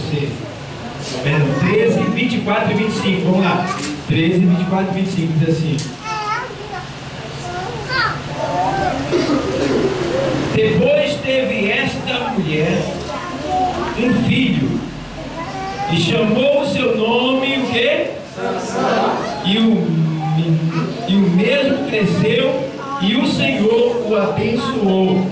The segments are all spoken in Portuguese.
você. Perdão, 13, 24 e 25. Vamos lá. 13, 24 e 25 diz assim: depois teve esta mulher um filho, e chamou o seu nome o quê? Sansão. E o mesmo cresceu, e o Senhor o abençoou.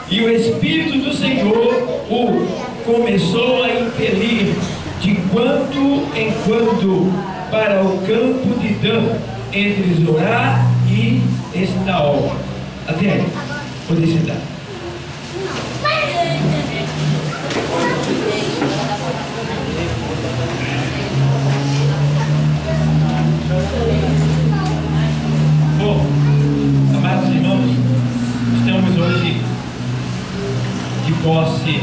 E o Espírito do Senhor o começou a impelir de quando em quando para o campo de Dan, entre Zorá e Estaol. Até aí, pode sentar. Bom, amados irmãos, estamos hoje de posse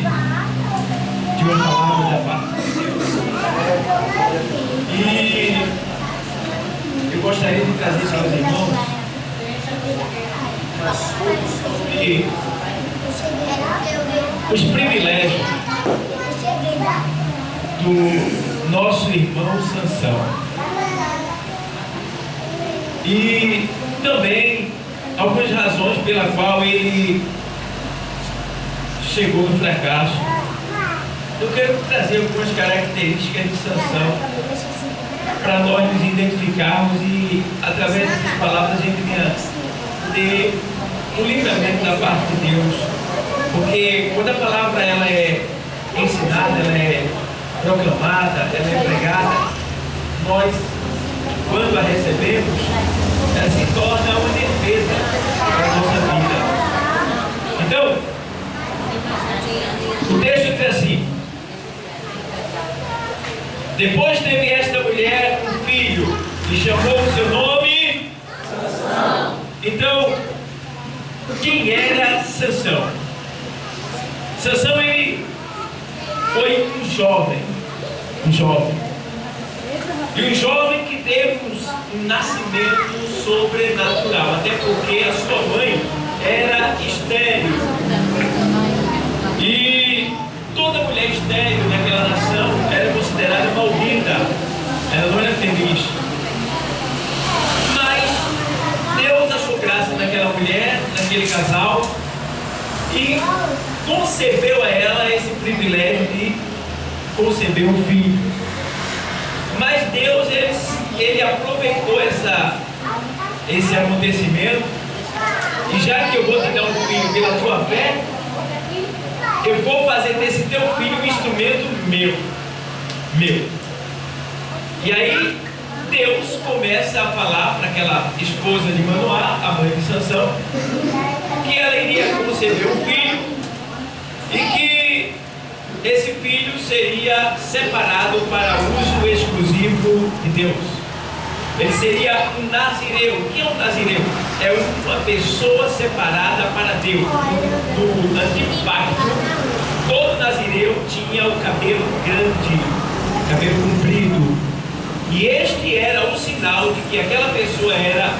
de uma palavra da parte de Deus. E eu gostaria de trazer para os irmãos sobre os privilégios do nosso irmão Sansão. E também algumas razões pela qual ele chegou no fracasso. Eu quero trazer algumas características de Sansão para nós nos identificarmos e, através dessas palavras, a gente venha ter um livramento da parte de Deus. Porque quando a palavra ela é ensinada, ela é proclamada, ela é pregada, nós, quando a recebemos, ela se torna uma defesa para a nossa vida. Então, o texto diz assim: depois teve esta mulher um filho, e chamou o seu nome Sansão. Então, quem era Sansão? Sansão, ele foi um jovem. E um jovem que teve um nascimento sobrenatural, até porque a sua mãe era estéril. E toda mulher estéril naquela nação era considerada maldita, ela não era feliz. Mas Deus achou graça naquela mulher, naquele casal, e concebeu a ela esse privilégio de conceber um filho. Mas Deus, ele aproveitou esse acontecimento, e já que eu vou te dar um filho pela tua fé, eu vou fazer desse teu filho um instrumento meu. E aí Deus começa a falar para aquela esposa de Manoá, a mãe de Sansão, que ela iria conceber um filho e que esse filho seria separado para uso exclusivo de Deus. Ele seria um nazireu. O que é um nazireu? É uma pessoa separada para Deus. No antigo pacto, todo nazireu tinha o cabelo grande, cabelo comprido. E este era o sinal de que aquela pessoa era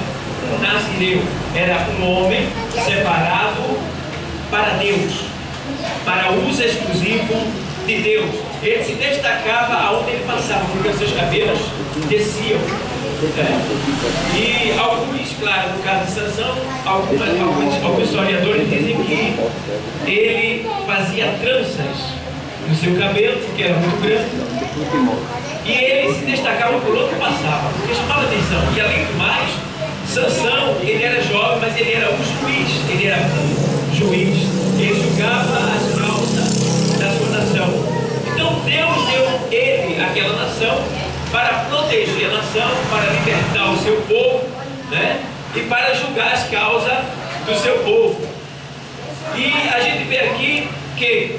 um nazireu. Era um homem separado para Deus, para uso exclusivo de Deus. Ele se destacava aonde ele passava, porque os seus cabelos desciam. E alguns, claro, no caso de Sansão, alguns historiadores dizem que ele fazia tranças no seu cabelo, porque era muito grande, e ele se destacava por onde passava, porque chamava atenção. E além do mais, Sansão, ele era jovem, mas ele era um juiz, ele julgava as causas da sua nação. Então Deus deu ele, aquela nação, para proteger a nação, para libertar o seu povo, né? E para julgar as causas do seu povo. E a gente vê aqui que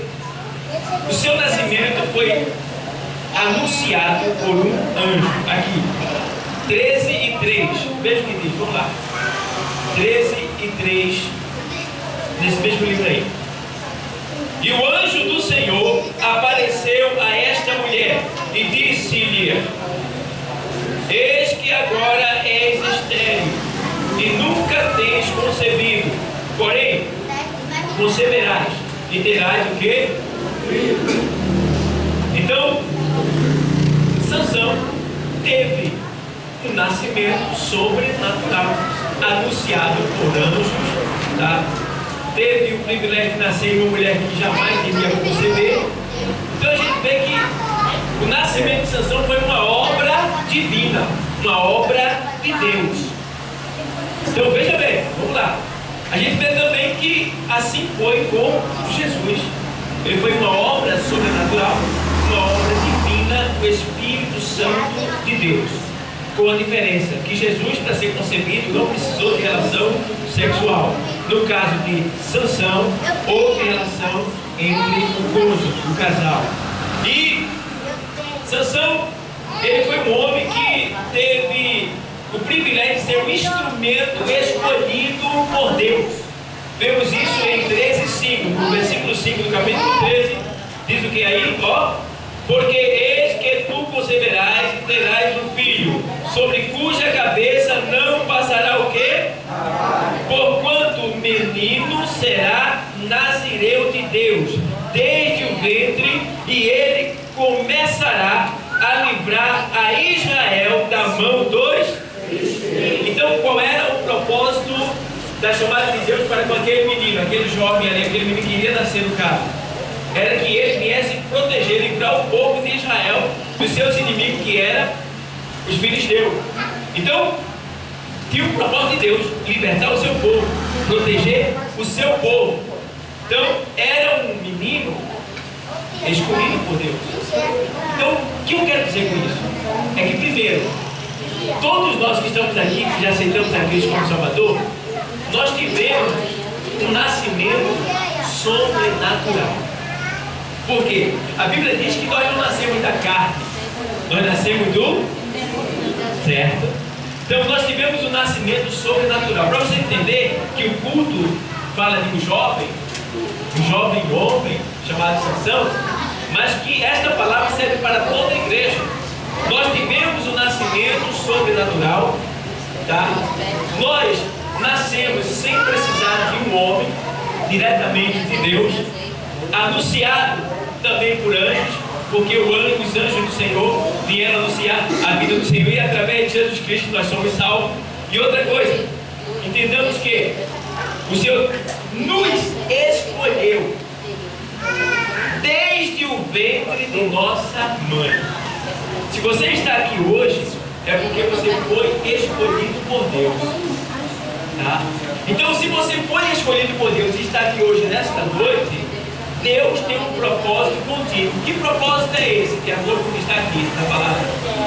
o seu nascimento foi anunciado por um anjo. Aqui, 13 e 3, veja o que diz, vamos lá. 13 e 3, nesse mesmo livro aí. E o anjo do Senhor apareceu a esta mulher e disse-lhe: eis que agora és estéril e nunca tens concebido, porém conceberás e terás o quê? Então, teve um nascimento sobrenatural, anunciado por anjos, tá? Teve o privilégio de nascer em uma mulher que jamais iria conceber. Então a gente vê que o nascimento de Sansão foi uma obra divina, uma obra de Deus. Então veja bem, vamos lá. A gente vê também que assim foi com Jesus. Ele foi uma obra sobrenatural, uma obra divina do Espírito Santo de Deus. Com a diferença que Jesus, para ser concebido, não precisou de relação sexual. No caso de Sansão, houve relação entre o cônjuge, o casal. E Sansão, ele foi um homem que teve o privilégio de ser um instrumento escolhido por Deus. Vemos isso em 13:5, no versículo 5 do capítulo 13, diz o que aí? Ó, porque eis que tu conceberás e terás um filho, sobre cuja cabeça não passará o quê? Porquanto o menino será nazireu de Deus, desde o ventre, e ele começará a livrar a Israel da mão dos. Então, qual era o propósito da chamada de Deus para com aquele menino, aquele jovem ali, aquele menino que iria nascer no caso? Era que ele viesse proteger, livrar o povo de Israel dos seus inimigos, que eram os filisteus. Então, tinha o propósito de Deus, libertar o seu povo, proteger o seu povo. Então, era um menino escolhido por Deus. Então, o que eu quero dizer com isso? É que, primeiro, todos nós que estamos aqui, que já aceitamos a Cristo como Salvador, nós tivemos um nascimento sobrenatural. Por quê? A Bíblia diz que nós não nascemos da carne, nós nascemos do certo. Então nós tivemos um nascimento sobrenatural. Para você entender que o culto fala de um jovem homem chamado Sansão, mas que esta palavra serve para toda a igreja. Nós tivemos um nascimento sobrenatural, tá? Nós nascemos sem precisar de um homem, diretamente de Deus, anunciado também por anjos, porque os anjos do Senhor vieram anunciar a vida do Senhor, e através de Jesus Cristo nós somos salvos. E outra coisa, entendamos que o Senhor nos escolheu desde o ventre de nossa mãe. Se você está aqui hoje, é porque você foi escolhido por Deus, tá? Então, se você foi escolhido por Deus e está aqui hoje, nesta noite, Deus tem um propósito contigo. Que propósito é esse? Que é amor que está aqui na palavra.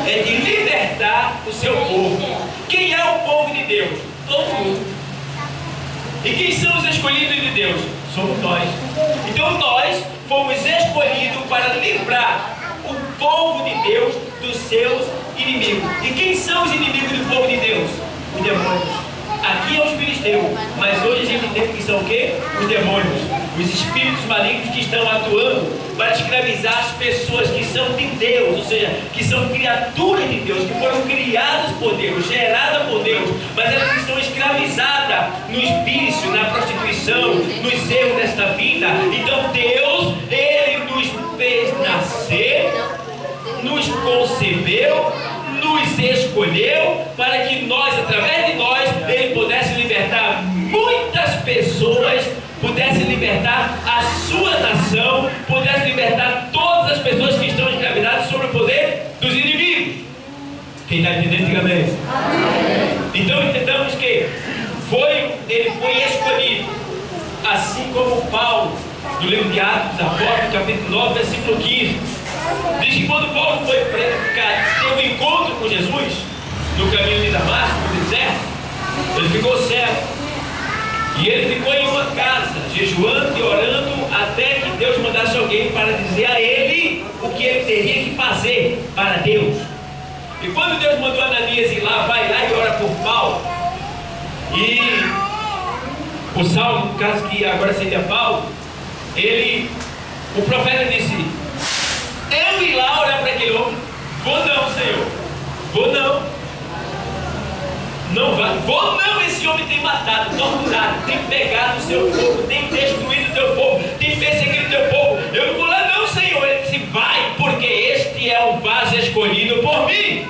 É de libertar o seu povo. Quem é o povo de Deus? Todo mundo. E quem são os escolhidos de Deus? Somos nós. Então nós fomos escolhidos para livrar o povo de Deus dos seus inimigos. E quem são os inimigos do povo de Deus? Os demônios. Aqui é os filisteus, mas hoje a gente entende que são o quê? Os demônios, os espíritos malignos que estão atuando para escravizar as pessoas que são de Deus, ou seja, que são criaturas de Deus, que foram criadas por Deus, geradas por Deus, mas elas estão escravizadas nos vícios, na prostituição, nos erros desta vida. Então Deus, Ele nos fez nascer, nos concebeu, nos escolheu para que nós, através de nós, Ele pudesse libertar muitas pessoas, pudesse libertar a sua nação, pudesse libertar todas as pessoas que estão escravizadas sobre o poder dos inimigos. Quem está entendendo, diga amém. Então entendamos que ele foi escolhido, assim como Paulo, no livro de Atos dos Apóstolos, capítulo 9, versículo 15. Diz que quando Paulo foi teve um encontro com Jesus no caminho de Damasco, no deserto, ele ficou cego. E ele ficou em uma casa, jejuando e orando, até que Deus mandasse alguém para dizer a ele o que ele teria que fazer para Deus. E quando Deus mandou Ananias ir lá, vai lá e ora por Paulo. E o Saulo, no caso que agora seria Paulo, o profeta disse: eu ir lá orar para aquele homem? Vou não, Senhor. Vou não. Não vai. Vou não. Esse homem tem matado, torturado, tem pegado o seu povo, tem destruído o teu povo, tem perseguido o teu povo. Eu não vou lá não, Senhor. Ele disse: vai, porque este é o vaso escolhido por mim.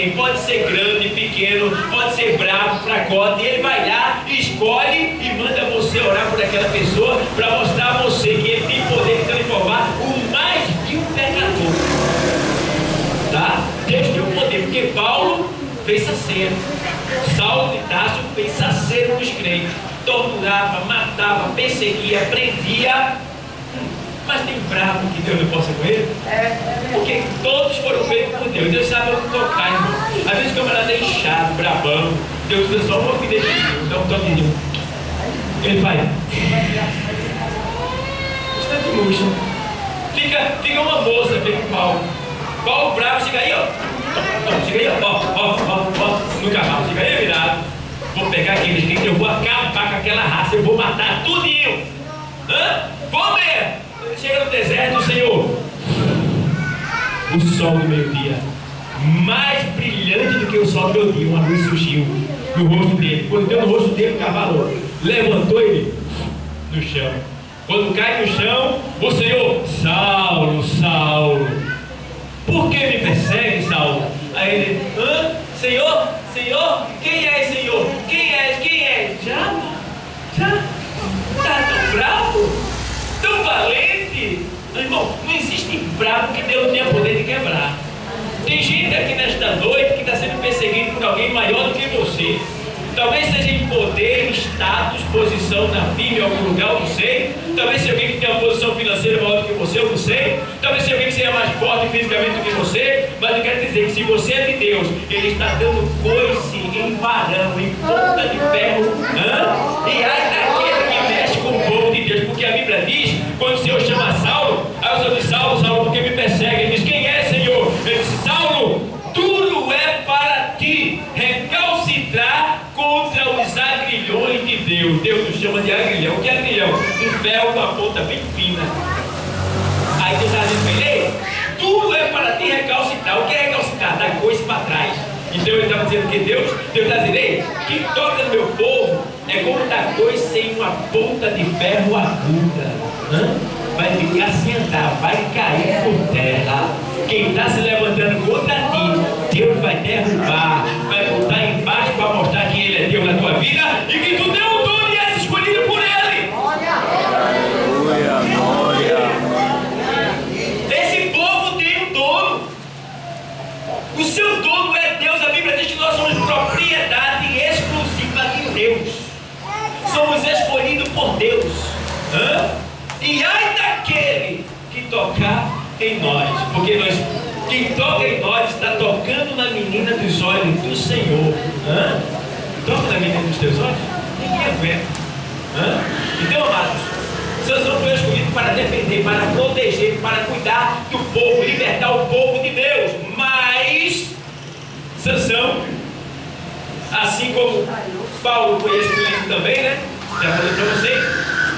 alguém, pode ser grande, pequeno, pode ser bravo, fracote, ele vai lá, escolhe e manda você orar por aquela pessoa para mostrar a você que ele tem poder de transformar o mais vil pecador. Tá? Deus tem o poder, porque Paulo fez saceiro, Saulo de Tarso fez saceiro dos crentes, torturava, matava, perseguia, prendia. Mas tem bravo que Deus não possa com ele? Porque todos foram feitos por Deus. Deus sabe onde tocar, irmão. Às vezes o camarada é inchado, brabão. Deus usa só uma fidelidade, dá um toquezinho. Ele vai. Está de murcha. Fica uma moça feito Paulo. Paulo bravo, chega aí, ó. Chega aí, ó. No cavalo, chega aí virado. Vou pegar aqueles crentes, eu vou acabar com aquela raça, eu vou matar tudinho. Vou ver. Chega no deserto, Senhor, o sol do meio-dia, mais brilhante do que o sol do meio-dia, uma luz surgiu no rosto dele. Quando deu no rosto dele, o cavalo levantou ele no chão. Quando cai no chão, o Senhor, Saulo, Saulo, por que me persegue, Saulo? Aí ele, Senhor, quem é, Senhor? Quem é? Já? Tá tão bravo? Tão valente? Irmão, não existe bravo que Deus não tenha poder de quebrar. Tem gente aqui nesta noite que está sendo perseguido por alguém maior do que você. Talvez seja em poder, status, posição na firma em algum lugar, eu não sei. Talvez seja alguém que tenha uma posição financeira maior do que você, eu não sei. Talvez seja alguém que seja mais forte fisicamente do que você. Mas eu quero dizer que se você é de Deus, Ele está dando coice em varão, em ponta de ferro. E ai daquele que mexe com o povo de Deus. Porque a Bíblia diz, quando o Senhor chama Saulo, aí o Senhor diz, Saulo, por que me persegue? Ele diz, quem é, Senhor? Ele diz, Saulo, duro é para ti recalcitrar contra os agrilhões de Deus. Deus nos chama de agrilhão. O que é agrilhão? Um ferro com a ponta bem fina. Aí Deus está dizendo, ei, duro é para ti recalcitrar. O que é recalcitrar? Dar coisa para trás. Então ele estava dizendo que Deus está dizendo, ei, quem toca no meu povo é como dar coisa sem uma ponta de ferro aguda. Vai ficar sem andar, vai cair por terra. Quem está se levantando contra ti, Deus vai derrubar, vai botar embaixo para mostrar que Ele é Deus na tua vida e que tu tem um dono e és escolhido por Ele. Esse povo tem um dono. O seu dono é Deus. A Bíblia diz que nós somos propriedade exclusiva de Deus. Somos escolhidos por Deus. E ai daquele que tocar em nós, porque quem toca em nós está tocando na menina dos olhos do Senhor. Toca na menina dos teus olhos? Ninguém aguenta. Então, amados, Sansão foi escolhido para defender, para proteger, para cuidar do povo, libertar o povo de Deus. Mas Sansão, assim como Paulo foi escolhido também, né? Já falei para vocês,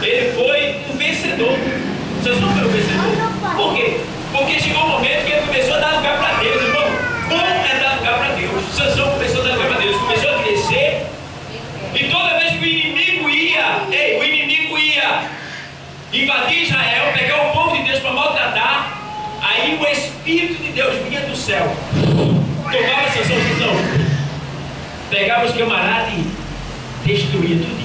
ele foi um vencedor. Sansão foi um vencedor. Por quê? Porque chegou um momento que ele começou a dar lugar para Deus, irmão. Bom é dar lugar para Deus. Sansão começou a dar lugar para Deus, começou a crescer. E toda vez que o inimigo ia invadir Israel, pegar o povo de Deus para maltratar, aí o Espírito de Deus vinha do céu, tomava Sansão, pegava os camaradas e destruía tudo.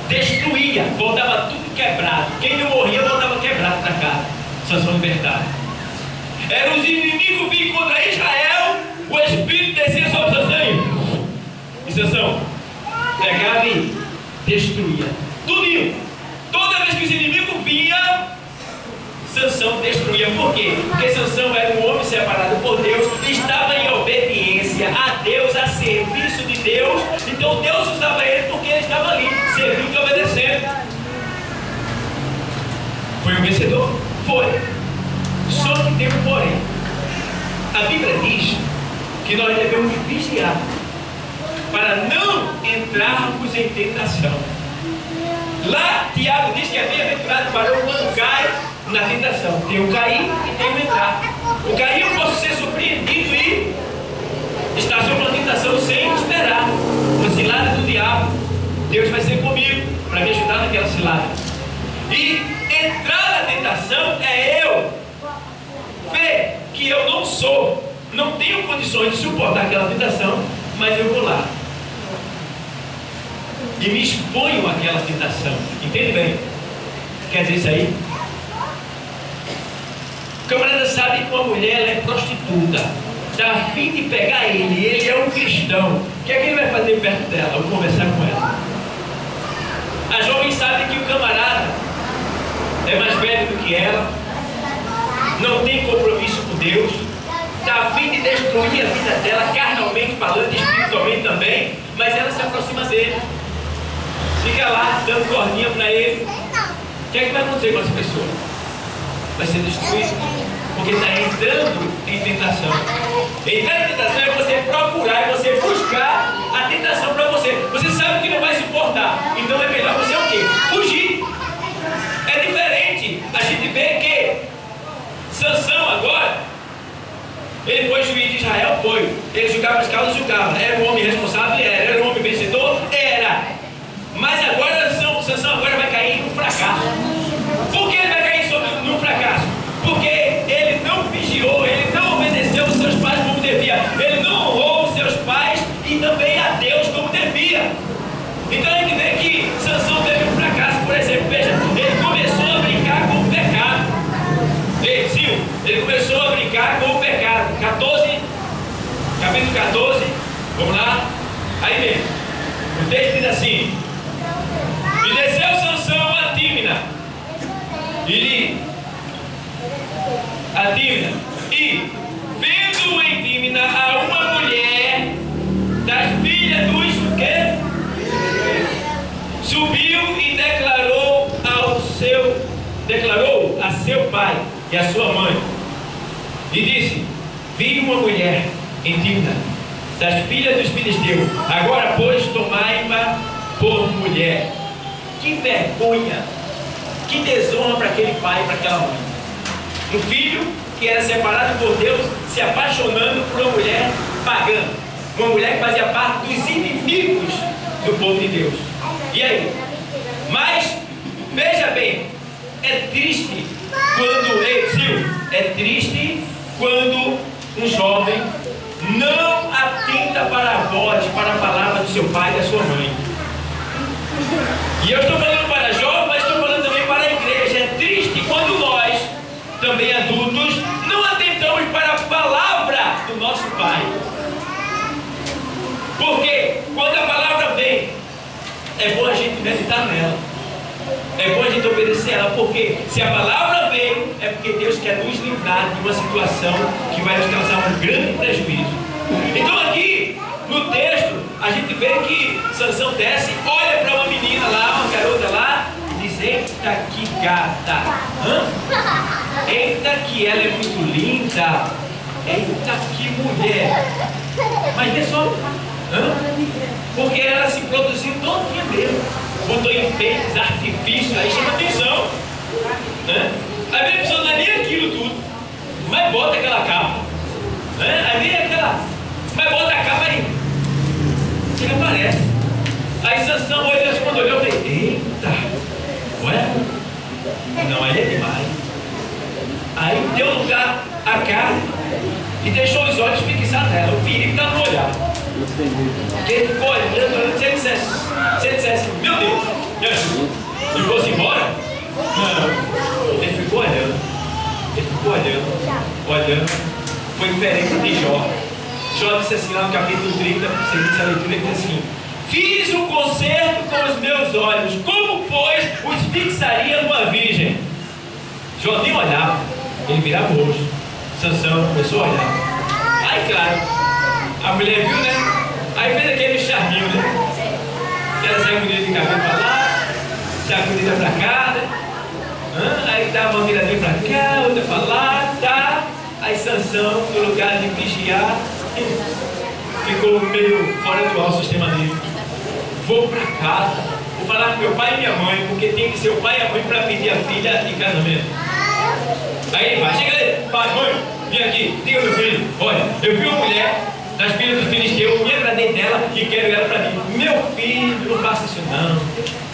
Destruía, voltava tudo quebrado. Quem não morria voltava quebrado para cá. Sansão libertado. Eram os inimigos vinham contra Israel, o Espírito descia sobre Sansão. E Sansão pegava e destruía tudinho. Toda vez que os inimigos vinham, Sansão destruía. Por quê? Porque Sansão era um homem separado por Deus, estava em obediência a Deus, a serviço de Deus. Então Deus usava ele porque ele estava ali, servindo e obedecendo. Foi um vencedor? Foi. Só que tem um porém. A Bíblia diz que nós devemos vigiar para não entrarmos em tentação. Lá Tiago diz que é bem-aventurado o varão quando cai na tentação. Tem o cair e tem o entrar. O cair eu posso ser surpreendido e estar sob uma tentação sem esperar. Uma cilada do diabo. Deus vai ser comigo para me ajudar naquela cilada. E entrar na tentação é eu ver que eu não não tenho condições de suportar aquela tentação, mas eu vou lá e me exponho àquela tentação. Entende bem? Quer dizer isso aí? O camarada sabe que uma mulher ela é prostituta, está a fim de pegar ele é um cristão. O que é que ele vai fazer perto dela? Vou conversar com ela. A jovem sabe que o camarada é mais velho do que ela, não tem compromisso com Deus, está a fim de destruir a vida dela, carnalmente falando, espiritualmente também, mas ela se aproxima dele, fica lá dando cordinha para ele. O que é que vai acontecer com essa pessoa? Vai ser destruída, porque está entrando em tentação. Entrar em tentação é você procurar, é você buscar a tentação para você. Você sabe que não vai suportar, então é melhor você o quê? Fugir. É diferente. A gente vê que Sansão agora, ele foi juiz de Israel, foi. Ele julgava as causas, julgava. Era um homem responsável, era um homem vencedor, era. Mas agora Sansão agora vai cair no fracasso. Por que ele vai cair no fracasso? Porque ele não vigiou, ele não obedeceu os seus pais como devia, ele não honrou os seus pais e também a Deus como devia. Então a gente vê que Sansão teve um fracasso. Por exemplo, veja, ele começou a brincar com o pecado. Ele começou a brincar com o pecado. Capítulo 14, vamos lá. Aí mesmo, o texto diz assim: e desceu Sansão a Tímina, e vendo em Tímina a uma mulher das filhas dos quê? Subiu e declarou a seu pai e a sua mãe, e disse: vi uma mulher em Tímina das filhas dos filisteus, agora pois tomai-ma por mulher. Que vergonha, que desonra para aquele pai e para aquela mãe. Um filho que era separado por Deus, se apaixonando por uma mulher pagã, uma mulher que fazia parte dos inimigos do povo de Deus. E aí? Mas, veja bem, é triste quando um jovem não atenta para a voz, para a palavra do seu pai e da sua mãe. E eu estou falando para jovens, mas estou falando também para a igreja. É triste quando nós, também adultos, não atentamos para a palavra do nosso pai. Porque quando a palavra vem, é bom a gente meditar nela, é bom a gente obedecer ela, porque se a palavra veio, é porque Deus quer nos livrar de uma situação que vai nos causar um grande prejuízo. Então aqui no texto a gente vê que Sansão desce, olha para uma menina lá, uma garota lá, e diz: eita que gata, eita que ela é muito linda, eita que mulher. Mas vê só, porque ela se produziu todinha mesmo, botou enfeites, artifícios, aí chama atenção, aí vem a pessoa, não é nem aquilo tudo, mas bota aquela capa, aí vem aquela, mas bota a capa aí, chega, aparece. Aí Sansão olhou assim, quando olhou, eu falei: eita, ué, não, aí é demais. Aí deu lugar à carne e deixou os olhos fixados nela. O perigo está no olhar. Porque ele ficou olhando, se ele dissesse: meu Deus, e fosse embora? Não, ele ficou olhando. Foi diferente de Jó. Jó disse assim lá no capítulo 30, seguinte a leitura, ele diz assim: fiz um concerto com os meus olhos, como pois os fixaria numa virgem? Jó nem olhava, ele virava o rosto. Sansão começou a olhar. Aí, claro, a mulher viu, né? Aí fez aquele charminho, né? Ela sacudida de cabelo para lá, sacudida para cá, né? Aí dava uma viradinha para cá, outra para lá, tá? Aí Sansão, no lugar de vigiar, ficou meio fora do ar o sistema dele. Vou para casa, vou falar com meu pai e minha mãe, porque tem que ser o pai e a mãe para pedir a filha em casamento. Aí ele vai, chega ali: pai, mãe, vem aqui, diga meu filho, olha, eu vi uma mulher das filhas dos filisteus, me agradei dela e quero ela para mim. Meu filho, não faça isso não.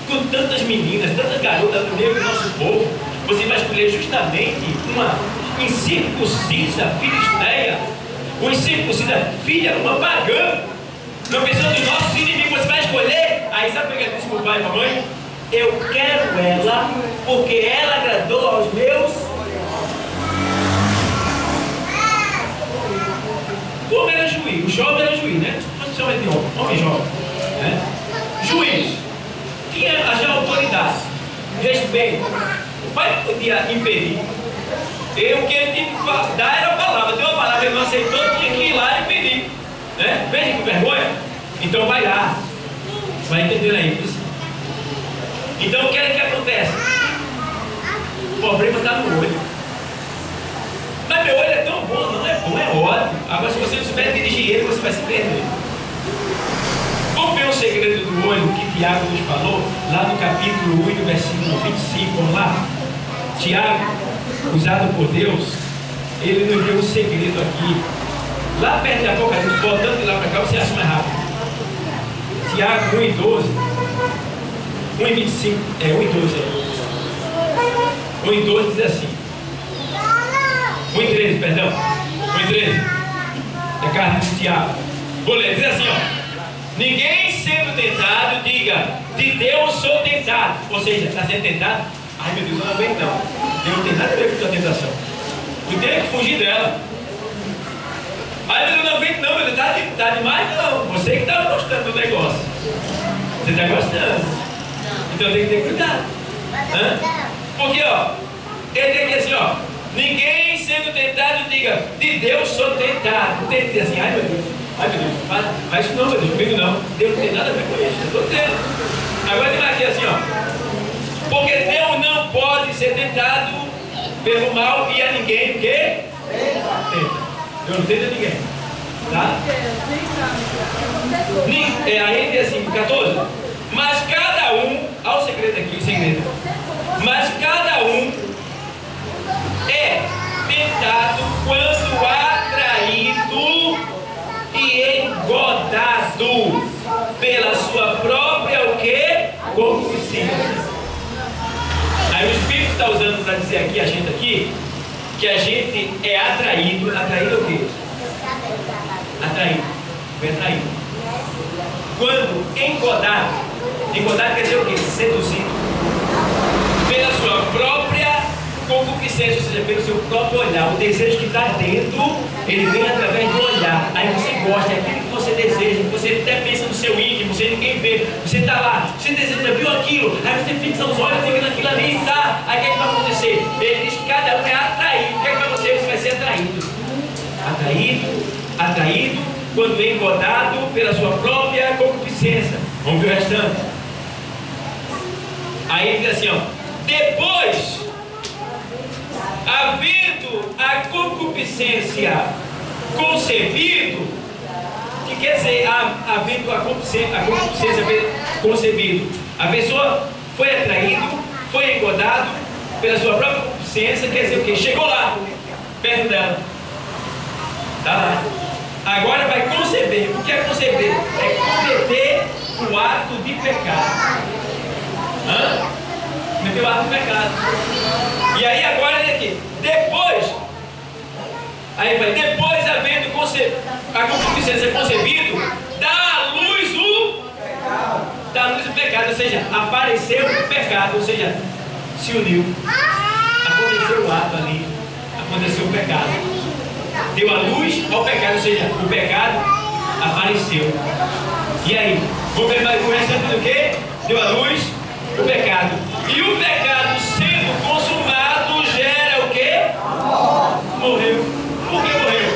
Com tantas meninas, tantas garotas no meio do nosso povo, você vai escolher justamente uma incircuncisa filisteia. os circuncidados, filha, uma pagã, não pensando nos nossos inimigos, você vai escolher. Aí sabe o que ele disse para o pai e para a mãe? Eu quero ela, porque ela agradou aos meus. O homem era juiz, o jovem era juiz, né? Nós chamamos de homem jovem, né? Juiz, tinha já autoridade, respeito. O pai não podia impedir. O que ele tinha que dar era a palavra. Deu a palavra, ele não aceitou, tinha que ir lá e pedir, né? Veja que vergonha. Então vai lá, vai entender aí. Então o que é que acontece? O problema está no olho. Mas meu olho é tão bom, não é bom, é ótimo. Agora se você não souber dirigir ele, você vai se perder. Vamos ver o segredo do olho que Tiago nos falou, lá no capítulo 1, no versículo 25, vamos lá. Tiago, usado por Deus, ele nos deu um segredo aqui. Lá perto de Apocalipse, voltando de lá para cá, você acha mais rápido. Tiago 1 e 12. 1 e 25, 1 e 12 1 e 12 diz assim. 1 e 13, perdão. 1 e 13. É carta de Tiago. Vou ler, diz assim, ó. Ninguém sendo tentado, diga, de Deus sou tentado. Ou seja, está sendo tentado? Ai meu Deus, eu não aguento não. Deus não tem nada a ver com a tua tentação. Tu tem que fugir dela. Ai meu Deus, eu não aguento não, meu Deus, tá demais não. Você que está gostando do negócio. Você está gostando. Então tem que ter cuidado. Porque ó, ele tem que dizer assim, ó. Ninguém sendo tentado, diga, de Deus sou tentado. Tem que dizer assim, ai meu Deus, faz isso não, meu Deus, comigo não. Deus não tem nada a ver com isso, eu estou dizendo. Agora tem mais aqui assim, ó. Porque Deus não pode ser tentado pelo mal e a ninguém, o quê? Tenta. Deus não tenta ninguém. Tá? Aí diz assim, 14. Mas cada um, olha o segredo aqui, o segredo. Mas cada um é tentado quando atraído e engodado pela sua própria o quê? Concupiscência. Aí o Espírito está usando para dizer aqui, a gente aqui, que a gente é atraído. Atraído o quê? Atraído. Foi atraído. Quando engodado. Engodado quer dizer o quê? Seduzido. Pela sua própria concupiscência, ou seja, pelo seu próprio olhar. O desejo que está dentro, ele vem através do olhar. Aí você gosta, é aquilo que você deseja, que você até pensa no seu íntimo, você ninguém vê. Você está lá, você deseja, viu aquilo, aí você fixa os olhos, fica naquilo ali, tá? Aí o que é que vai acontecer? Ele diz que cada um é atraído. O que é que vai acontecer? Você vai ser atraído. Atraído, quando engodado pela sua própria concupiscência. Vamos ver o restante. Aí ele diz assim, ó. Depois, havendo a concupiscência concebido, que quer dizer, havendo a concupiscência concebido, a pessoa foi atraído, foi engodado pela sua própria concupiscência, quer dizer o quê? Chegou lá, perto dela, tá lá. Agora vai conceber. O que é conceber? É cometer o ato de pecado. Cometer o ato de pecado. E aí agora ele aqui, depois, aí vai, depois havendo a concupiscência concebido, dá à luz o pecado, ou seja, apareceu o pecado, ou seja, se uniu, aconteceu o ato ali, aconteceu o pecado, deu a luz ao pecado, ou seja, o pecado apareceu. E aí, vou ver mais o restante do que? Deu a luz o pecado. E o pecado sendo consumado gera o quê? Morreu. Por que morreu?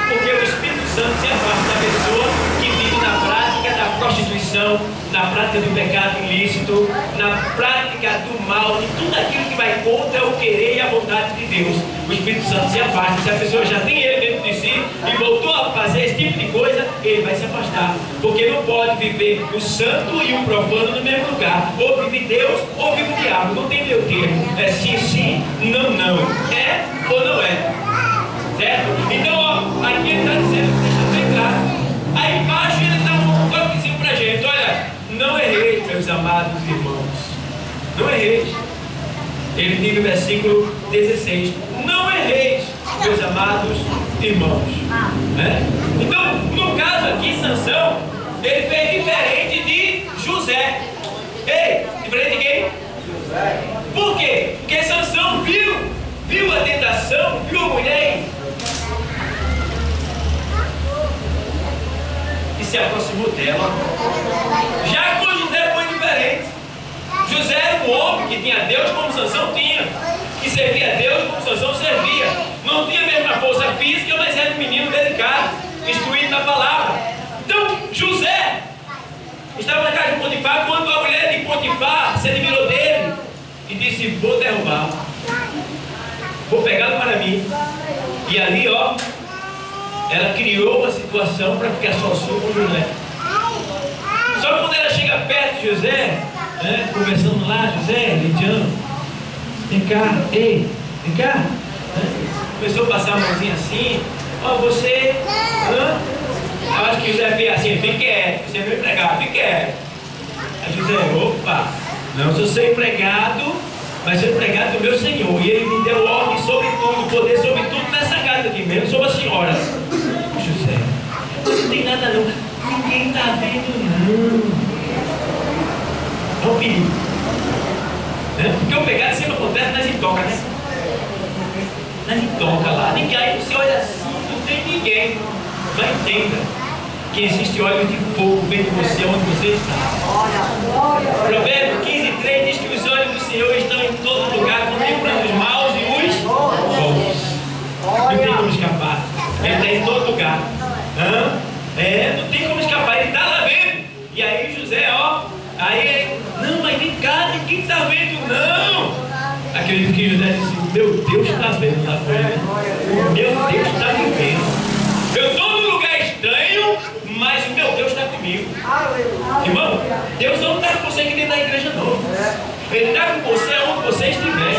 Porque o Espírito Santo se afasta da pessoa que vive na prática da prostituição, na prática do pecado ilícito, na prática do mal, de tudo aquilo que vai contra o querer e a vontade de Deus. O Espírito Santo se afasta. Se a pessoa já tem ele dentro de si e voltou a fazer esse tipo de coisa, ele vai se afastar. Porque não pode viver o santo e o profano no mesmo lugar. Ou vive Deus ou vive o diabo. Não tem meio termo. É sim, sim, não, não. É ou não é. Certo? Então, ó, aqui ele está dizendo, deixa eu entrar. Aí embaixo ele dá um toquezinho pra gente. Olha, não erreis, meus amados irmãos. Não erreis. Ele diz no versículo 16: não erreis, meus amados irmãos. Né? Então, no caso aqui, Sansão, ele fez diferente de José. Ei, diferente de quem? José. Por quê? Porque Sansão viu a tentação, viu a mulher e se aproximou dela. Já com José foi diferente. José era um homem que tinha Deus como Sansão tinha, que servia a Deus como Sansão servia. Não tinha a mesma força física, mas era um menino delicado, instruído na palavra. Então José estava na casa de Potifar quando a mulher de Potifar se admirou dele e disse: vou derrubá-lo, vou pegá-lo para mim. E ali, ó, ela criou uma situação para ficar sozinha com José. Só que quando ela chega perto de José, né, conversando lá, José, Lidiano, vem cá, ei, vem cá. Começou a passar a mãozinha assim, ó, você, eu acho que José fez assim, fique quieto, você é meu empregado, fique quieto. Aí José, opa, não sou seu empregado, mas sou empregado do meu Senhor, e ele me deu ordem sobre tudo, poder sobre tudo nessa casa aqui mesmo, sobre a senhora. José, não tem nada não, ninguém está vendo não. É um perigo, né? Porque o pecado sempre acontece nas intocas, né? Nas intocas lá, ninguém, aí você olha assim, não tem ninguém. Mas entenda que existe óleo de fogo vendo você onde você está. Provérbio 15:3 diz que os olhos do Senhor estão em todo lugar, contemplando os maus e os bons. Não tem como escapar. Ele está em todo lugar. Não tem como escapar, ele está lá vendo. E aí José, ó, aí, não, mas vem cá, ninguém está vendo, não. Acredito que José disse: meu Deus está vendo lá fora. Meu Deus está me vendo. Eu estou num lugar estranho, mas o meu Deus está comigo. Irmão, Deus não está com você aqui dentro da igreja, não. Ele está com você onde você estiver.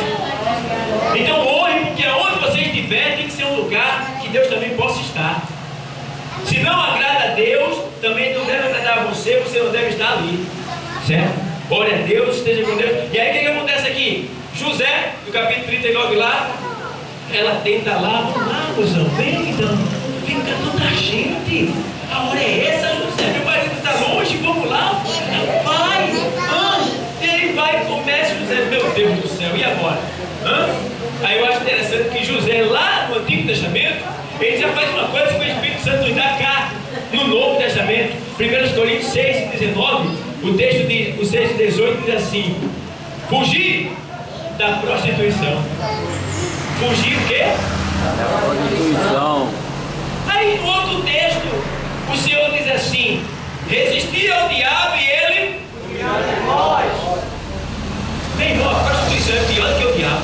Então honre, porque onde você estiver tem que ser um lugar que Deus também possa estar. Se não agrada a Deus, também não deve agradar a você, você não deve estar ali. Certo? Ore a Deus, esteja com Deus. E aí o que acontece aqui? José, no capítulo 39 lá, ela tenta lá, vamos lá, mozão, vem então, vem cá tanta gente, a hora é essa, José, meu marido está longe, vamos lá, vai, ele vai e começa, José, meu Deus do céu, e agora? Aí eu acho interessante que José, lá no Antigo Testamento, ele já faz uma coisa que o Espírito Santo nos dá cá, no Novo Testamento. 1 Coríntios 6:19, o texto diz, o 6:18 diz assim: fugir da prostituição. Fugir o quê? Da prostituição. Aí no outro texto, o Senhor diz assim: resistir ao diabo e ele bem, irmão, a prostituição é pior do que o diabo.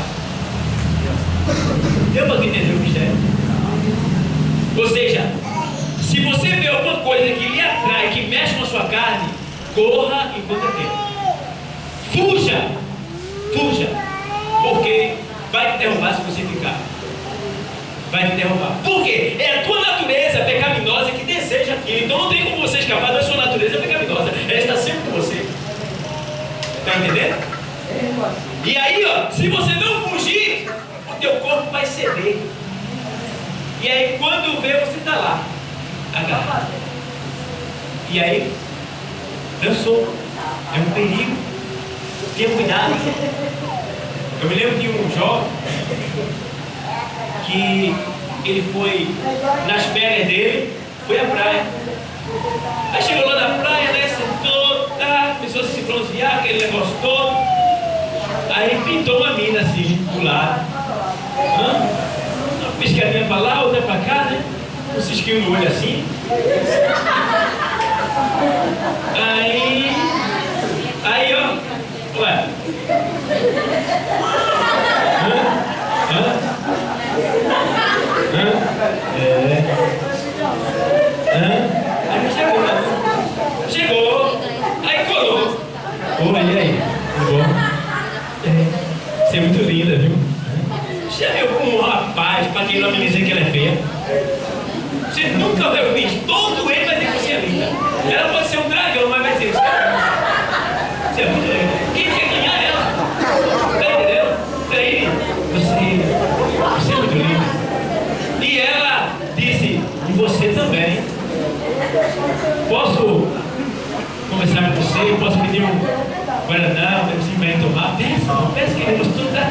Deu para entender o mistério? Ou seja, se você vê alguma coisa que lhe atrai, que mexe com a sua carne, corra enquanto é tempo. Fuja, fuja, porque vai te derrubar se você ficar. Vai te derrubar. Por quê? É a tua natureza pecaminosa que deseja aquilo. Então não tem como você escapar da sua natureza pecaminosa. Ela está sempre com você. Está entendendo? E aí, ó, se você não fugir, o teu corpo vai ceder. E aí quando vê, você está lá, agarrado. E aí, dançou. É um perigo. Tenha cuidado. Eu me lembro de um jovem que ele foi nas férias dele, foi à praia. Aí chegou lá na praia, né, sentou, tá, começou a se bronzear, aquele negócio todo. Aí pintou uma mina assim, do lado. Uma piscadinha pra lá, outra pra cá, né? Um cisquinho no olho assim. Aí, ó, ué. Aí chegou, aí colou. Oi, e aí? Tudo bom? Você é muito linda, viu? Você já viu um rapaz, para quem não me dizer que ela é feia? Você nunca vai visto, todo ele vai dizer que você é linda. Ela pode ser um dragão, mas vai dizer, você é muito linda. Quem quer ganhar ela? Tá entendendo? Aí, você é muito linda. E ela Posso conversar com você? Posso pedir um guaraná, um assim, vai tomar? Peça que ele gostou, tá.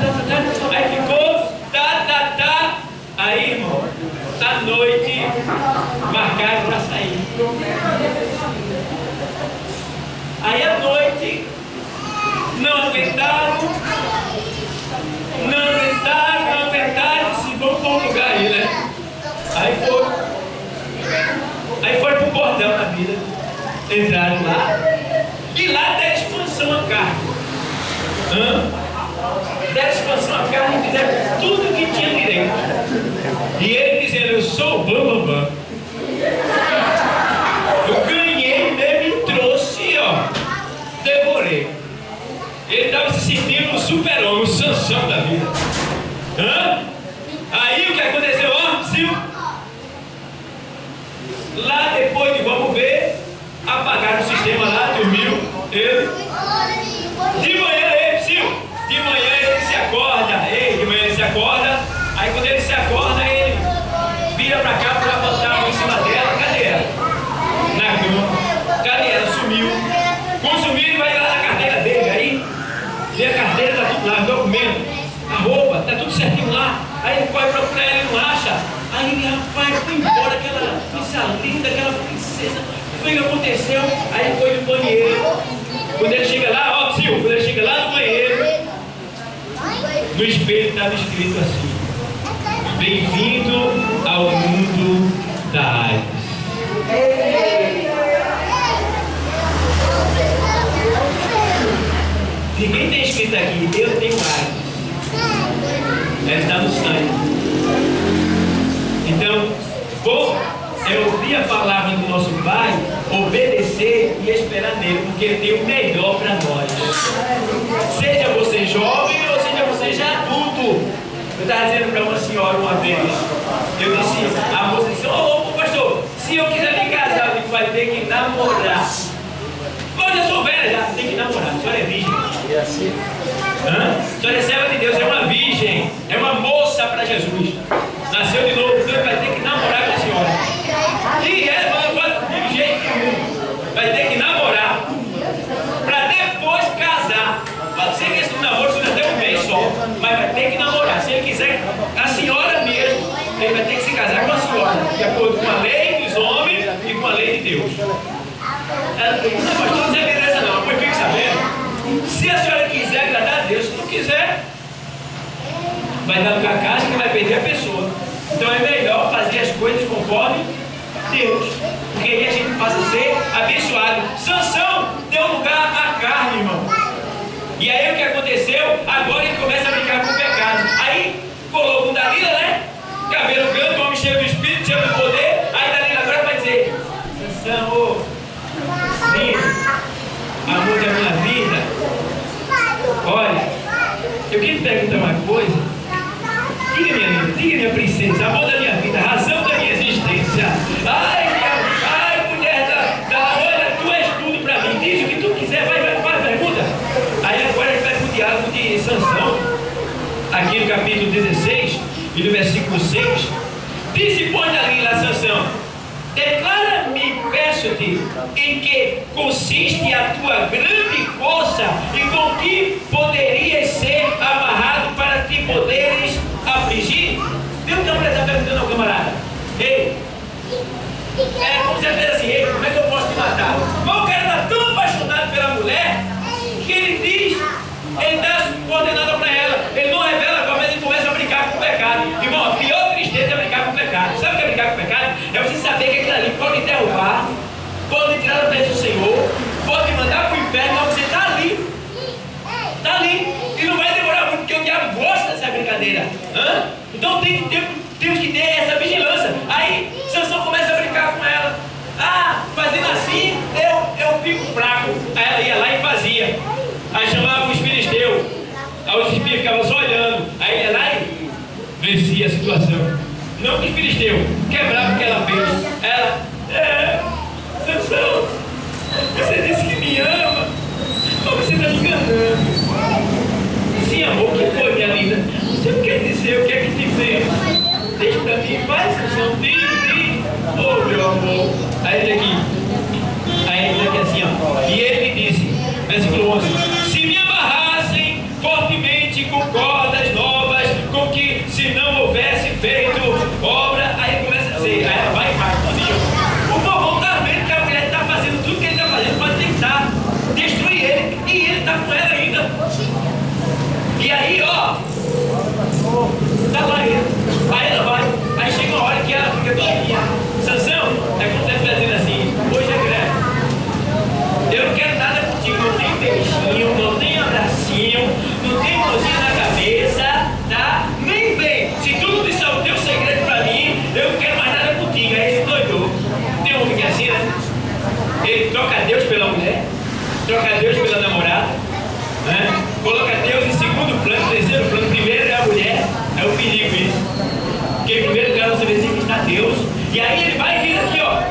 Aí ficou, tá. Aí, irmão, à noite, marcaram para sair. Aí à noite, não aguentaram, disse, vamos para um lugar aí, né? Aí foi pro bordão da vida, entraram lá, e lá deram expansão à carne. Deram expansão à carne e fizeram tudo que tinha direito. E ele dizendo, eu sou o bambambam. Eu ganhei mesmo e trouxe, ó, devorei. Ele estava se sentindo um super-homem, um Sansão da vida. Aí o que aconteceu, ó, Sil? Lá depois de vamos ver, apagaram o sistema lá, dormiu, ele. De manhã ele se acorda, aí quando ele se acorda, ele vira pra cá para botar a mão em cima dela, cadê ela? Na cama, cadê ela? Sumiu. Consumiu e vai lá na carteira dele, aí vê a carteira, tá tudo lá, documento, a roupa, tá tudo certinho lá, aí ele corre procurar ela e não acha, aí ele, rapaz, foi embora aquela princesa linda, aquela princesa, foi o que aconteceu, aí ele foi no banheiro, quando ele chega lá, ó, Sil, quando ele chega lá no banheiro, no espelho estava escrito assim: bem-vindo ao mundo da AIDS. Ninguém tem escrito aqui, eu tenho AIDS. Ela está no sangue. Então, é ouvir a palavra do nosso Pai, obedecer e esperar nele, porque ele tem o melhor para nós. Seja você jovem ou seja você já adulto. Eu estava dizendo para uma senhora uma vez, eu disse, a moça disse, ô pastor, se eu quiser me casar, eu digo, vai ter que namorar. Mas eu sou velha já, tem que namorar, a senhora é virgem. A senhora é serva de Deus, é uma virgem, é uma moça para Jesus. Nasceu de novo, então vai ter que namorar com a senhora. E ela vai de jeito nenhum. Vai ter que namorar para depois casar. Pode ser que esse namoro seja até um mês só, mas vai ter que namorar. Se ele quiser, a senhora mesmo, ele vai ter que se casar com a senhora, de acordo com a lei dos homens e com a lei de Deus. Ela pergunta, não, pastor, não é beleza não, pois fique sabendo. Se a senhora quiser agradar a Deus, se não quiser, vai dar lugar a casa que vai perder a pessoa. Então é melhor fazer as coisas conforme Deus, porque aí a gente passa a ser abençoado. Sansão deu lugar à carne, irmão. E aí o que aconteceu? Agora ele começa a brincar com o pecado. Aí colou com Dalila, né? Cabelo branco, homem cheio do Espírito, cheio do poder. Aí Dalila agora vai dizer, Sansão, ô, amor da minha vida, olha, eu queria te perguntar uma coisa. Diga, minha linda, diga, minha princesa, amor da minha vida, razão da minha existência. Ai, mulher olha, tu és tudo pra mim, diz o que tu quiser, vai, pergunta. Aí agora ele vai pro diálogo de Sansão, aqui no capítulo 16, e no versículo 6, disse, pois ali lá Sansão, declara-me, peço-te, em que consiste a tua grande força e com que poderias ser amarrado para te poderes afligir? Viu o que a mulher está perguntando ao camarada? Ei, como você fez assim, ei, como é que eu posso te matar? Mas o cara está tão apaixonado pela mulher que ele diz, ele dá coordenada para ela, ele não revela como ele começa a brincar com o pecado. Irmão, a pior tristeza é brincar com o pecado. Sabe o que é brincar com o pecado? É você saber que aquilo ali pode derrubar, pode tirar da presença do Senhor, pode mandar para o inferno, mas você está ali. Está ali. E não vai demorar muito, porque o diabo gosta dessa brincadeira. Então temos que ter essa vigilância. Aí Sansão começa a brincar com ela. Fazendo assim, eu fico fraco. Aí ela ia lá e fazia. Aí chamava os filisteus. Aí os espias ficavam só olhando. Aí ele ia lá e vencia a situação. Não que os filisteus quebravam o que ela fez. Ela, Sansão, você disse que me ama, mas você está me enganando. Sim, amor, o que foi, minha linda? Você não quer dizer o que é que te fez? Deixa pra mim, vai, Sansão, diz. Oh, meu amor. Aí ele aqui. Ele troca Deus pela mulher, troca Deus pela namorada, né? Coloca Deus em segundo plano, terceiro plano. Primeiro é a mulher, é o perigo isso. Porque em primeiro lugar você vê que está Deus. E aí ele vai vir aqui, ó.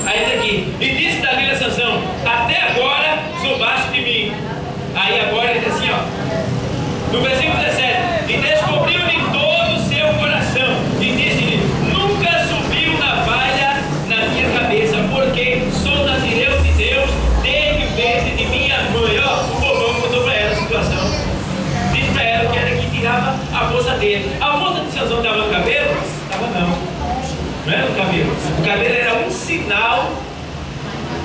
Aí daqui. E disse Davi a Sansão: até agora zombaste de mim. Aí agora ele diz assim, ó. No versículo 17: e descobriu-lhe todo o seu coração. E disse-lhe: nunca subiu navalha na minha cabeça, porque sou nazireu de Deus desde o ventre de minha mãe. Ó, o bobão contou para ela a situação. Disse para ela que era que tirava a força dele. A força de Sansão estava no cabelo? Estava não. Não era no cabelo. O cabelo era um sinal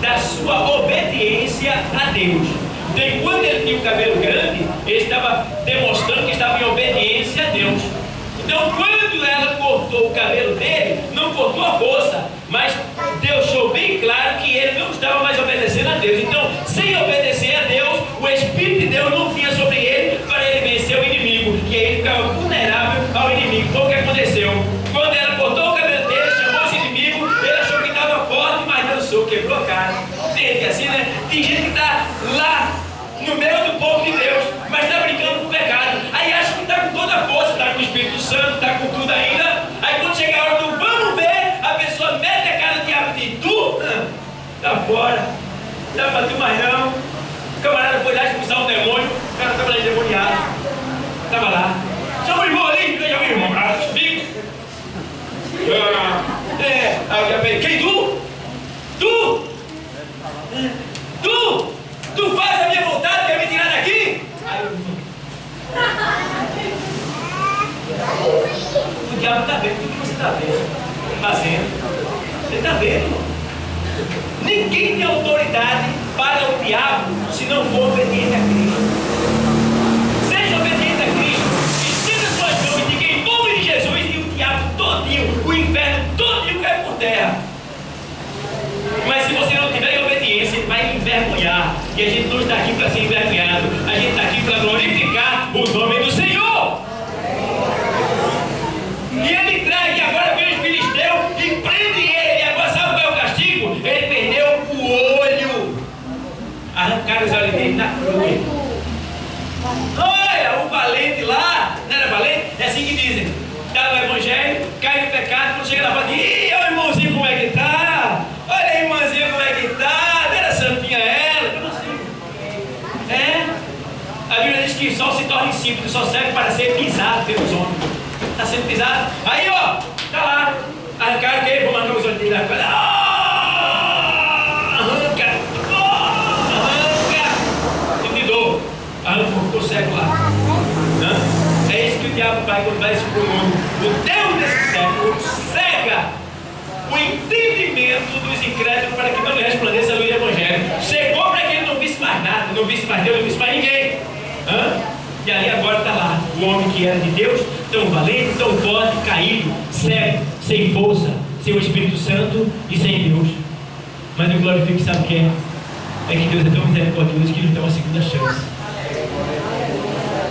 da sua obediência a Deus. Então, enquanto ele tinha o cabelo grande, ele estava demonstrando que estava em obediência a Deus. Então, quando ela cortou o cabelo dele, não cortou a força, mas deixou bem claro que ele não estava mais obedecendo a Deus. Então, sem obedecer a Deus, o Espírito de Deus não vinha sobre ele para ele vencer o inimigo. E aí ele ficava vulnerável ao inimigo. Foi o que aconteceu. Quando ela cortou o cabelo dele, chamou esse inimigo, ele achou que estava forte, mas dançou, quebrou a cara. Tem assim, né? Tem gente que está lá no meio do povo de Deus, mas está brincando com o pecado. Aí acha que está com toda a força, está com o Espírito Santo, está com tudo ainda. Aí quando chega a hora do vamos ver, a pessoa mete a cara do diabo e diz: tu, está fora, não dá para tu mais não. O camarada foi lá expulsar um demônio, o cara estava lá endemoniado, estava lá. Chama o irmão ali, veja o irmão, comigo. Aí eu já falei: quem tu? Tu faz a minha vontade, quer me tirar daqui? Aí eu... O diabo está vendo tudo que você está vendo, fazendo. Você está vendo, irmão? Ninguém tem autoridade para o diabo se não for obediente a Cristo. Seja obediente a Cristo, estenda suas mãos e diga em nome de Jesus, e o diabo todinho, o inferno todinho cai por terra. Mas se você não tiver em obediência, ele vai envergonhar. E a gente não está aqui para ser envergonhado. A gente está aqui para glorificar o nome do Senhor. E ele traz, e agora vem os filisteus e prende ele. E agora sabe qual é o castigo? Ele perdeu o olho. Arrancaram os olhos dele na cruz. Olha, o valente lá, não era valente? É assim que dizem. Está no evangelho, cai no pecado, quando chega na fala, ih, olha o irmãozinho como é que está. Olha a irmãzinha como é que está. Não era santinha ela, como assim? A Bíblia diz que o sol se torna insípido, que só serve para ser pisado pelos homens. Está sendo pisado. Aí, ó, está lá. Arrancaram o quê? Vou arrancar os olhos dele agora. Arranca. Tipo de dor. Arrancou, ficou cego lá. É isso que o diabo faz quando vai expor o mundo. O Deus desse século cega o entendimento dos incrédulos para que não lhe resplandeça a luz do Evangelho. Chegou para que ele não visse mais nada, não visse mais Deus, não visse mais ninguém. E aí agora está lá o homem que era de Deus, tão valente, tão forte, caído, cego, sem força, sem o Espírito Santo e sem Deus. Mas eu glorifico, sabe o que é? É que Deus é tão misericordioso que nos dá uma segunda chance.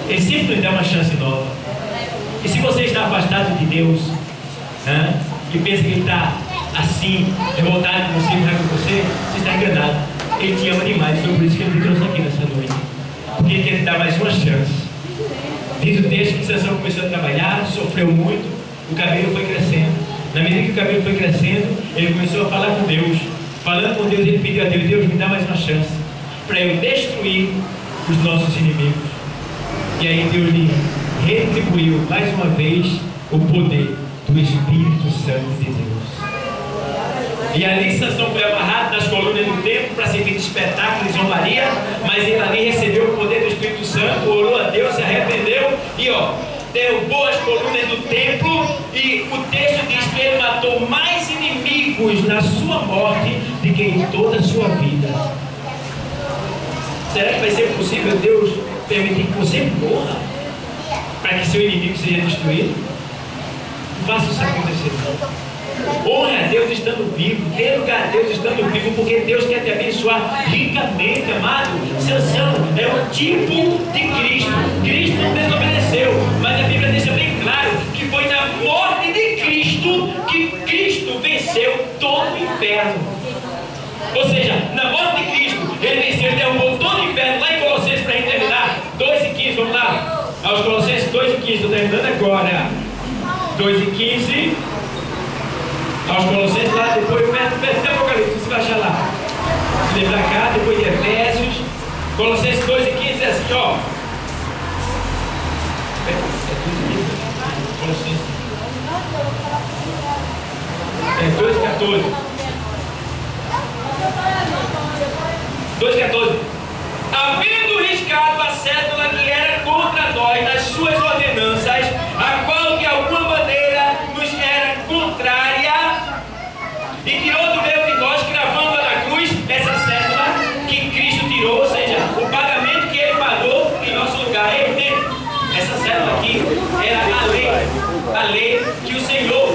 Ele sempre nos dá uma chance nova. E se você está afastado de Deus, e pensa que Ele está assim, revoltado com você, com você está enganado. Ele te ama demais, foi por isso que Ele te trouxe aqui nessa noite. Porque Ele quer te dar mais uma chance. Diz o texto que Sansão começou a trabalhar, sofreu muito, o cabelo foi crescendo. Na medida que o cabelo foi crescendo, ele começou a falar com Deus. Falando com Deus, ele pediu a Deus: Deus, me dá mais uma chance para eu destruir os nossos inimigos. E aí Deus lhe retribuiu mais uma vez o poder do Espírito Santo de Deus. E ali Sansão foi amarrado nas colunas do templo para servir de espetáculo e zombaria, mas ele ali recebeu o poder do Espírito Santo, orou a Deus, se arrependeu e derrubou as colunas do templo. E o texto diz que ele matou mais inimigos na sua morte do que em toda a sua vida. Será que vai ser possível Deus permitir que você morra para que seu inimigo seja destruído? Faça isso acontecer. Honre a Deus estando vivo, dê lugar a Deus estando vivo, porque Deus quer te abençoar ricamente, amado. Sansão é um tipo de Cristo. Cristo não desobedeceu, mas a Bíblia deixa bem claro que foi na morte de Cristo que Cristo venceu todo o inferno. Ou seja, na morte de Cristo, ele venceu, ele derrubou todo o inferno. Lá em Colossenses, para a gente terminar, 2:15, vamos lá. Aos Colossenses 2:15, estou terminando agora. 2:15. Aos Colossenses, lá depois, perto de Apocalipse, você vai achar lá. Vem para cá, depois de Efésios. Colossenses 2:15 diz assim, ó. Colossenses 2:14. 2:14. Havendo riscado a cédula que era contra nós nas suas ordenanças, a qual de alguma maneira nos era contrária, e tirou do meio de nós, cravando na cruz essa cédula que Cristo tirou, ou seja, o pagamento que ele pagou em nosso lugar. Essa cédula aqui era a lei que o Senhor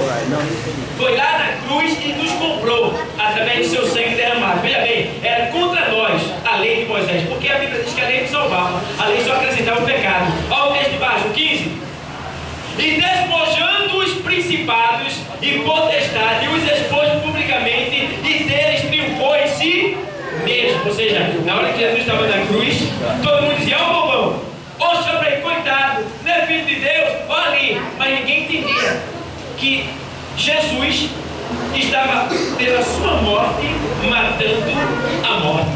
foi lá na cruz e nos comprou através do seu sangue derramado. Veja bem, era contra nós a lei de Moisés, porque a Bíblia diz que a lei nos salvava, a lei só acrescentava o pecado. Olha o texto de baixo, 15. E despojando os principados e potestades, os expôs publicamente, e deles triunfou em si mesmo. Ou seja, na hora que Jesus estava na cruz, todo mundo dizia: ó, bobão, ó, sobre aí, coitado, não é filho de Deus, olha ali. Mas ninguém entendia que Jesus estava pela sua morte matando a morte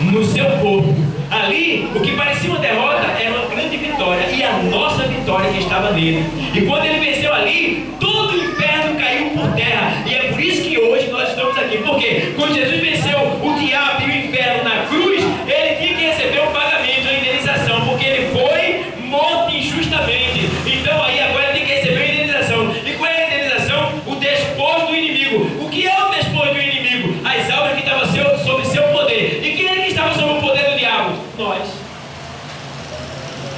no seu corpo. Ali, o que parecia uma derrota era uma grande vitória, e a nossa vitória que estava nele. E quando ele venceu ali, todo o inferno caiu por terra. E é por isso que hoje nós estamos aqui. Porque quando Jesus venceu o diabo e o inferno na cruz, ele tinha que receber um pagamento, uma indenização, porque ele foi morto injustamente. Então aí agora ele tem que receber uma indenização. E qual é a indenização? O despojo do inimigo. O que é o despojo do inimigo? As almas que estavam sob seu poder. E quem é que estava sob o poder do diabo? Nós.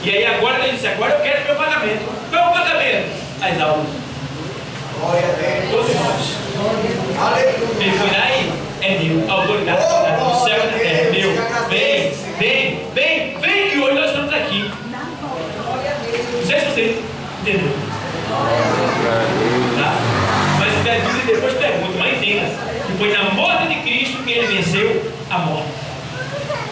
E aí agora ele disse: agora eu quero meu pagamento. Qual é o pagamento? As almas. Glória a Deus. Todos nós. Ele foi lá e é meu. A autoridade do céu e da terra é meu. Vem. E hoje nós estamos aqui. Não sei se você entendeu. Tá? Mas se der dúvida, depois pergunta. Mas entenda que foi na morte de Cristo que ele venceu a morte.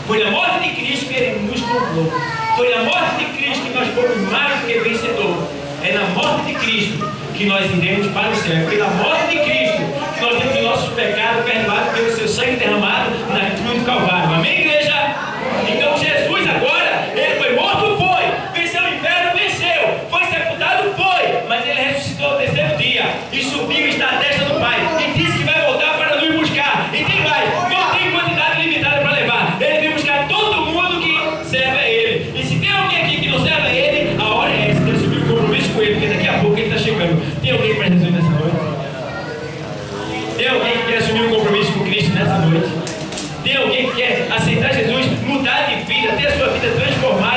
Foi na morte de Cristo que ele nos comprou. Foi na morte de Cristo que nós fomos mais do que vencedores. É na morte de Cristo que nós iremos para o céu. Foi na morte de Cristo que nós temos os nossos pecados perdoados pelo seu sangue derramado na cruz do Calvário. Amém, igreja? Então Jesus agora, ele foi morto, foi. Venceu o inferno, venceu. Foi sepultado, foi. Mas ele ressuscitou no terceiro dia e subiu e está à destra do Pai. E disse que vai voltar para nos buscar. E tem mais, não tem quantidade limitada para levar. Ele vem buscar todo mundo que serve a ele. E se tem alguém aqui que não serve a ele, a hora é essa de assumir o compromisso com ele, porque daqui a pouco ele está chegando. Tem alguém para Jesus nessa noite? Tem alguém que quer assumir um compromisso com Cristo nessa noite? Tem alguém que quer aceitar Jesus, mudar de vida, ter a sua vida transformada?